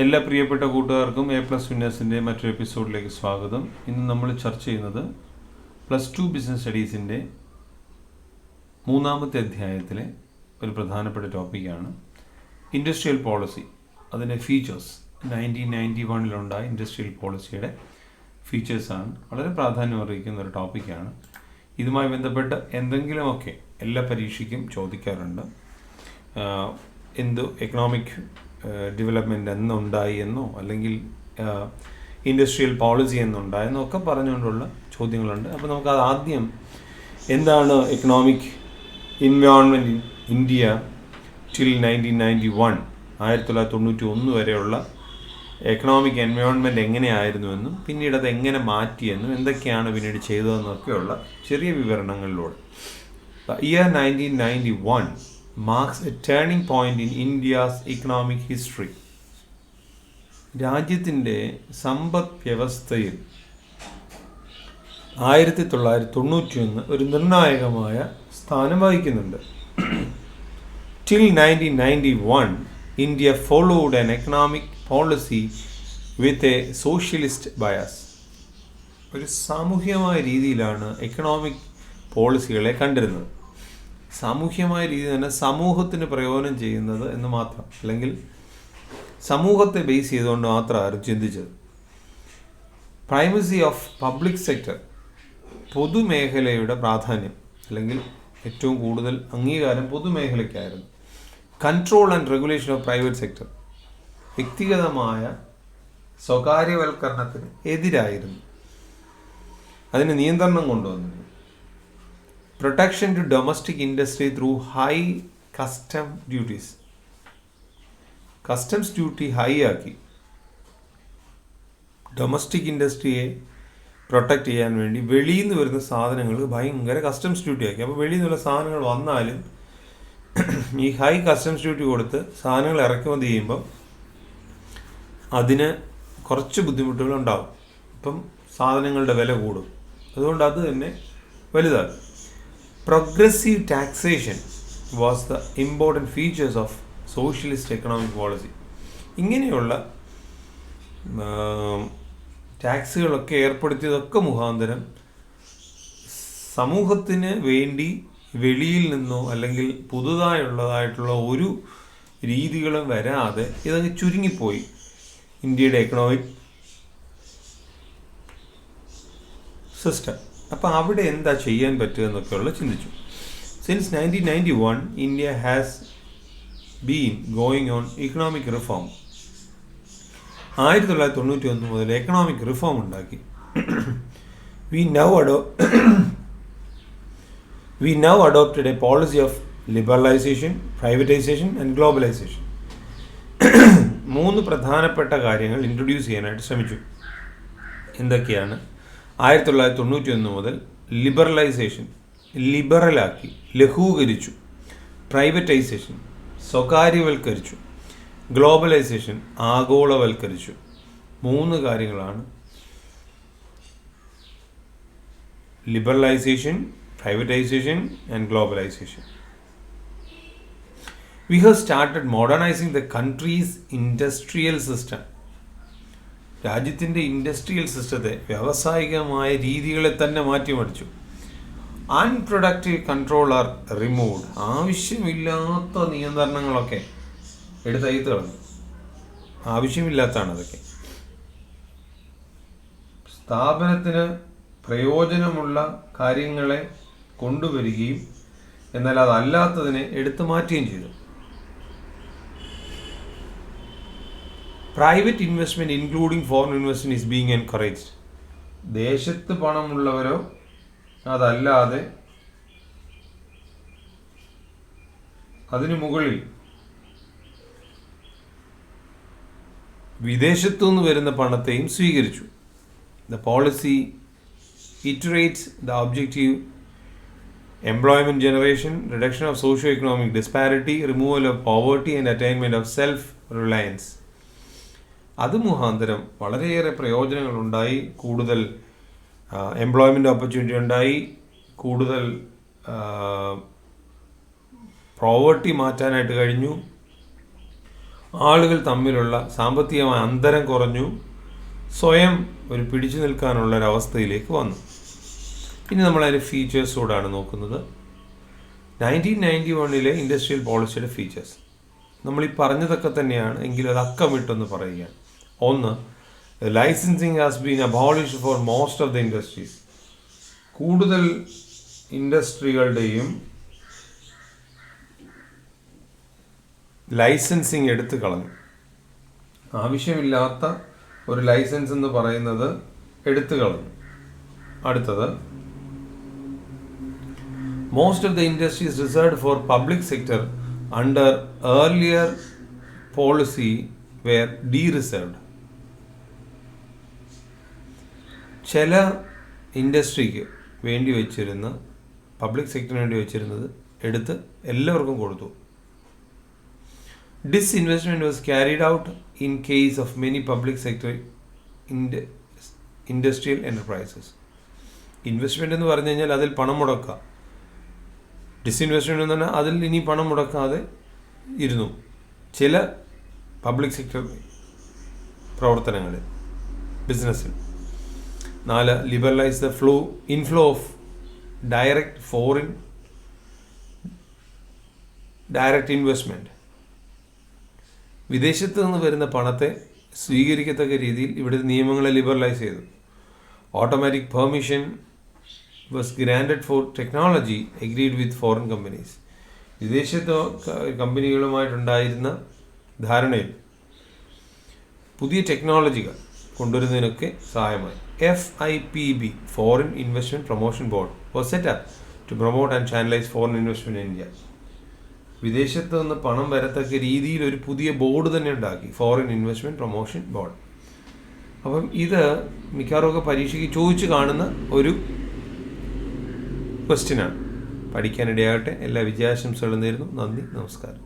എല്ലാ പ്രിയപ്പെട്ട കൂട്ടുകാർക്കും എ പ്ലസ് വിന്നേഴ്സിൻ്റെ മറ്റൊരു എപ്പിസോഡിലേക്ക് സ്വാഗതം. ഇന്ന് നമ്മൾ ചർച്ച ചെയ്യുന്നത് +2 ബിസിനസ് സ്റ്റഡീസിൻ്റെ 3-ാമത്തെ അധ്യായത്തിലെ ഒരു പ്രധാനപ്പെട്ട ടോപ്പിക്കാണ് ഇൻഡസ്ട്രിയൽ പോളിസി. അതിൻ്റെ ഫീച്ചേഴ്സ് 1991 ഇൻഡസ്ട്രിയൽ പോളിസിയുടെ ഫീച്ചേഴ്സാണ്. വളരെ പ്രാധാന്യം അറിയിക്കുന്ന ഒരു ടോപ്പിക്കാണ്. ഇതുമായി ബന്ധപ്പെട്ട് എന്തെങ്കിലുമൊക്കെ എല്ലാ പരീക്ഷയ്ക്കും ചോദിക്കാറുണ്ട്. എക്കണോമിക് ഡെവലപ്മെൻറ്റ് എന്നുണ്ടായി എന്നോ അല്ലെങ്കിൽ ഇൻഡസ്ട്രിയൽ പോളിസി എന്നുണ്ടായെന്നോ ഒക്കെ പറഞ്ഞുകൊണ്ടുള്ള ചോദ്യങ്ങളുണ്ട്. അപ്പോൾ നമുക്കത് ആദ്യം എന്താണ് economic environment in India till 1991 1991 വരെയുള്ള എക്കണോമിക് എൻവയോൺമെൻറ്റ് എങ്ങനെയായിരുന്നുവെന്നും പിന്നീട് അത് എങ്ങനെ മാറ്റിയെന്നും എന്തൊക്കെയാണ് പിന്നീട് ചെയ്തതെന്നൊക്കെയുള്ള ചെറിയ വിവരണങ്ങളിലൂടെ. Year 1991 marks a turning point in India's economic history. രാജ്യത്തിൻ്റെ സമ്പദ് വ്യവസ്ഥയിൽ 1991 ഒരു നിർണായകമായ സ്ഥാനം വഹിക്കുന്നുണ്ട്. Till 1991, India followed an economic policy with a socialist bias. ഒരു സാമൂഹ്യമായ രീതിയിലാണ് എക്കണോമിക് പോളിസികളെ കണ്ടിരുന്നത്. സാമൂഹ്യമായ രീതി തന്നെ സമൂഹത്തിന് പ്രയോജനം ചെയ്യുന്നത് എന്ന് മാത്രം, അല്ലെങ്കിൽ സമൂഹത്തെ ബേസ് ചെയ്തുകൊണ്ട് മാത്രമാണ് ചിന്തിച്ചത്. പ്രൈമസി ഓഫ് പബ്ലിക് സെക്ടർ, പൊതുമേഖലയുടെ പ്രാധാന്യം അല്ലെങ്കിൽ ഏറ്റവും കൂടുതൽ അംഗീകാരം പൊതുമേഖലയ്ക്കായിരുന്നു. Control and regulation of private sector, വ്യക്തിഗതമായ സ്വകാര്യവൽക്കരണത്തിന് എതിരായിരുന്നു, അതിന് നിയന്ത്രണം കൊണ്ടുവന്നു. Protection to domestic industry through high custom duties, customs duty high ആക്കി ഡൊമസ്റ്റിക് ഇൻഡസ്ട്രിയെ പ്രൊട്ടക്റ്റ് ചെയ്യാൻ വേണ്ടി വെളിയിൽ നിന്ന് വരുന്ന സാധനങ്ങൾ ഭയങ്കര കസ്റ്റംസ് ഡ്യൂട്ടി ആക്കി. അപ്പോൾ വെളിയിൽ നിന്നുള്ള സാധനങ്ങൾ വന്നാലും ഈ ഹൈ കസ്റ്റംസ് ഡ്യൂട്ടി കൊടുത്ത് സാധനങ്ങൾ ഇറക്കുമതി ചെയ്യുമ്പം അതിന് കുറച്ച് ബുദ്ധിമുട്ടുകൾ ഉണ്ടാവും. ഇപ്പം സാധനങ്ങളുടെ വില കൂടും. അതുകൊണ്ട് അത് തന്നെ വലുതാകും. Progressive taxation was the important features of socialist economic policy. ഇങ്ങനെയുള്ള ടാക്സുകളൊക്കെ ഏർപ്പെടുത്തിയതൊക്കെ മുഖാന്തരം സമൂഹത്തിന് വേണ്ടി വെളിയിൽ നിന്നോ അല്ലെങ്കിൽ പുതുതായുള്ളതായിട്ടുള്ള ഒരു രീതികളും വരാതെ ഇതങ്ങ് ചുരുങ്ങിപ്പോയി ഇന്ത്യയുടെ എക്കണോമിക് സിസ്റ്റം. അപ്പോൾ അവിടെ എന്താ ചെയ്യാൻ പറ്റുക എന്നൊക്കെയുള്ള ചിന്തിച്ചു. Since 1991 India has been going on economic reform. 1991 മുതൽ എക്കണോമിക് റിഫോം ഉണ്ടാക്കി. We now adopted a policy of liberalisation, privatisation and globalisation. 3 പ്രധാനപ്പെട്ട കാര്യങ്ങൾ ഇൻട്രൊഡ്യൂസ് ചെയ്യാനായിട്ട് ശ്രമിച്ചു. എന്തൊക്കെയാണ്? 1991 മുതൽ ലിബറലൈസേഷൻ, ലിബറലാക്കി, ലഘൂകരിച്ചു. പ്രൈവറ്റൈസേഷൻ, സ്വകാര്യവൽക്കരിച്ചു. ഗ്ലോബലൈസേഷൻ, ആഗോളവൽക്കരിച്ചു. 3 കാര്യങ്ങളാണ് liberalisation, privatisation and globalisation. We have started modernizing the country's industrial system. രാജ്യത്തിൻ്റെ ഇൻഡസ്ട്രിയൽ സിസ്റ്റത്തെ, വ്യാവസായികമായ രീതികളെ തന്നെ മാറ്റിമറിച്ചു. Unproductive control are removed. ആവശ്യമില്ലാത്ത നിയന്ത്രണങ്ങളൊക്കെ എടുത്തയത്ത് കളഞ്ഞു. ആവശ്യമില്ലാത്തതാണ് അതൊക്കെ. സ്ഥാപനത്തിന് പ്രയോജനമുള്ള കാര്യങ്ങളെ കൊണ്ടുവരികയും എന്നാൽ അതല്ലാത്തതിനെ എടുത്തു മാറ്റുകയും ചെയ്തു. Private investment including foreign investment is being encouraged. ദേശത്ത് പണമുള്ളവരോ അതല്ലാതെ അതിനു മുകളിൽ വിദേശത്തു നിന്ന് വരുന്ന പണത്തെയും സ്വീകരിച്ചു. The policy iterates the objective employment generation, reduction of socio-economic disparity, removal of poverty and attainment of self-reliance. അത് മുഖാന്തരം വളരെയേറെ പ്രയോജനങ്ങളുണ്ടായി. കൂടുതൽ എംപ്ലോയ്മെൻറ്റ് ഓപ്പർച്യൂണിറ്റി ഉണ്ടായി. കൂടുതൽ പോവർട്ടി മാറ്റാനായിട്ട് കഴിഞ്ഞു. ആളുകൾ തമ്മിലുള്ള സാമ്പത്തികമായ അന്തരം കുറഞ്ഞു, സ്വയം ഒരു പിടിച്ചു നിൽക്കാനുള്ള ഒരവസ്ഥയിലേക്ക് വന്നു. ഇനി നമ്മളതിൻ്റെ ഫീച്ചേഴ്സോടാണ് നോക്കുന്നത്. 1991 ഇൻഡസ്ട്രിയൽ പോളിസിയുടെ ഫീച്ചേഴ്സ് നമ്മളീ പറഞ്ഞതൊക്കെ തന്നെയാണ്, എങ്കിലും അത് അക്കമിട്ടൊന്ന് പറയുകയാണ്. ഒന്ന്, licensing has been abolished for most of the industries. കൂടുതൽ ഇൻഡസ്ട്രികളുടെയും ലൈസൻസിങ് എടുത്തു കളഞ്ഞു. ആവശ്യമില്ലാത്ത ഒരു ലൈസൻസ് എന്ന് പറയുന്നത് എടുത്തു കളഞ്ഞു. അടുത്തത്, most of the industries reserved for public sector under earlier policy were dereserved. ചില ഇൻഡസ്ട്രിക്ക് വേണ്ടി വെച്ചിരുന്ന, പബ്ലിക് സെക്ടറിന് വേണ്ടി വെച്ചിരുന്നത് എടുത്ത് എല്ലാവർക്കും കൊടുത്തു. Disinvestment was carried out in case of many public sector industrial enterprises. Investment എന്ന് പറഞ്ഞു കഴിഞ്ഞാൽ അതിൽ പണം മുടക്കുക. ഡിസ്ഇൻവെസ്റ്റ്മെൻറ്റ് എന്ന് പറഞ്ഞാൽ അതിൽ ഇനി പണം മുടക്കാതെ ഇരുന്നു ചില പബ്ലിക് സെക്ടർ പ്രവർത്തനങ്ങളിൽ, ബിസിനസ്സിൽ. 4, liberalise the inflow of direct investment. വിദേശത്ത് നിന്ന് വരുന്ന പണത്തെ സ്വീകരിക്കത്തക്ക രീതിയിൽ ഇവിടുത്തെ നിയമങ്ങളെ ലിബറലൈസ് ചെയ്തു. Automatic permission was granted for technology agreed with foreign companies. വിദേശത്തെ കമ്പനികളുമായിട്ടുണ്ടായിരുന്ന ധാരണയിൽ പുതിയ ടെക്നോളജികൾ കൊണ്ടുവരുന്നതിനൊക്കെ സഹായമായി. FIPB, foreign investment promotion board, was set up to promote and channelise foreign investment in India. വിദേശത്ത് നിന്ന് പണം വരത്തക്ക രീതിയിൽ ഒരു പുതിയ ബോർഡ് തന്നെ ഉണ്ടാക്കി, ഫോറിൻ ഇൻവെസ്റ്റ്മെൻറ്റ് പ്രൊമോഷൻ ബോർഡ്. അപ്പം ഇത് മിക്കവാറുമൊക്കെ പരീക്ഷയ്ക്ക് ചോദിച്ചു കാണുന്ന ഒരു ക്വസ്റ്റ്യനാണ്. പഠിക്കാനിടയാകട്ടെ. എല്ലാ വിജയാശംസകളും നേരുന്നു. നന്ദി, നമസ്കാരം.